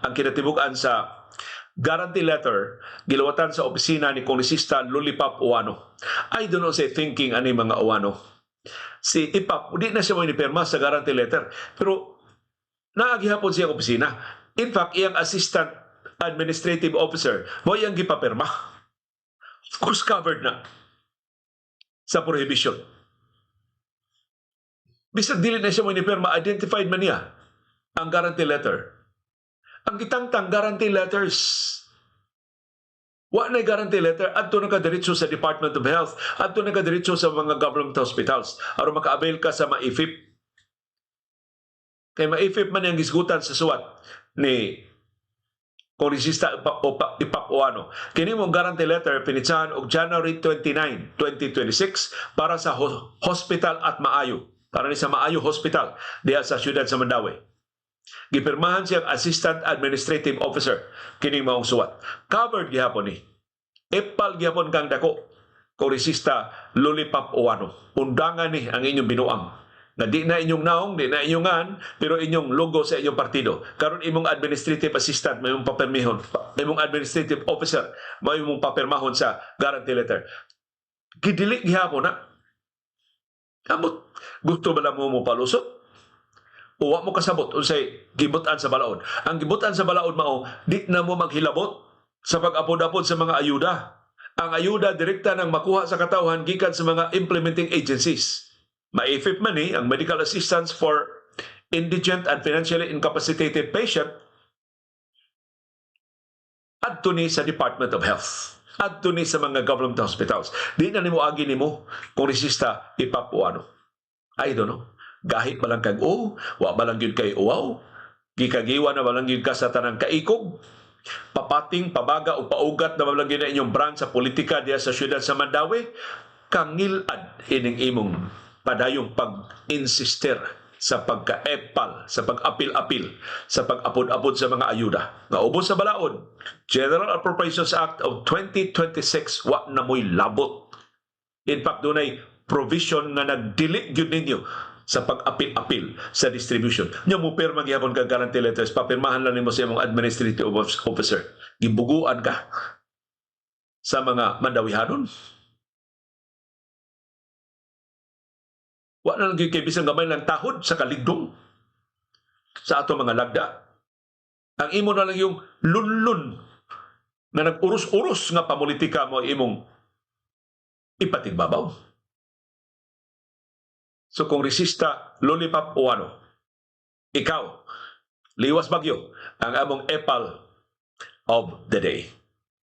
ang kinatibuk-an sa guarantee letter gilawatan sa opisina ni Kongresista Lollipop Uwano. I don't know say thinking ani mga Uwano. Si Ipap, di na siya mo inipirma sa guarantee letter, pero naagihapon siya opisina. In fact, iyang assistant administrative officer mo iyang gipapirma. Of course, covered na sa prohibition. Bisag dili na siya mo inipirma, identified man niya ang guarantee letter. Ang gitangtang guarantee letters. Wa na guarantee letter, adto na kadiretso sa Department of Health, adto na kadiretso sa mga government hospitals, aron maka-avail ka sa maifip. Kay maifip man yung gisgutan sa suwat ni Kongresista Ipap Uwano. Kini mong guarantee letter pinitsahan og January 29, 2026 para sa hospital at Maayo. Para ni sa Maayo Hospital diya sa siyudad sa Mandaue. Gipirmahan siyang Assistant Administrative Officer kining maong suwat. Covered gihapon ni. Epal gihapon kang dako. Kongresista Lollipop Uwano. Undangan ni ang inyong binuang. Na di na inyong naong, di na inyongan, pero inyong logo sa inyong partido. Karon imong administrative assistant, may imong papirmihon. Imong administrative officer, may imong papirmahon sa guarantee letter. Gidili gihapon na. Kamot, gusto ba lang mo palusot? Uwa mo kasabot unsay gibutan sa balaod. Ang gibutan sa balaod mao, di na mo maghilabot sa pag-apod-apod sa mga ayuda. Ang ayuda direkta nang makuha sa katawhan gikan sa mga implementing agencies. Maifip man ni ang medical assistance for indigent and financially incapacitated patient adto ni sa Department of Health. Adto ni sa mga government hospitals. Di na nimo agi nimo Kongresista Ipap Uwano. I don't know. Gahit ba lang kag wa ba lang yun kay uwaw, gikagiwa na ba lang yun ka sa tanang kaikog, papating, pabaga o paugat na ba lang yun na inyong brand sa politika diya sa siyudad sa Mandaue, kangilad ining imong padayong pag-insister sa pagka-epal, sa pag-apil-apil, sa pag-apod-apod sa mga ayuda. Naubos sa balaod, General Appropriations Act of 2026, wa na mo'y labot. In fact, doon ay provision na nagdili yun ninyo sa pag-apil-apil sa distribution. Nya mo pirma gyapon kag guarantee letters, papirmahan lang nimo sa imong administrative officer. Gibuguan ka sa mga Mandawihanon. Wa na lang kay bisan gamay lang tahod sa kaligdong sa ato mga lagda. Ang imo na lang yung lunlun na nag-urus-urus nga pamulitika mo imong ipatigbabaw. So, Kongresista Lollipop Uwano, ikaw, liwas bagyo ang among epal of the day.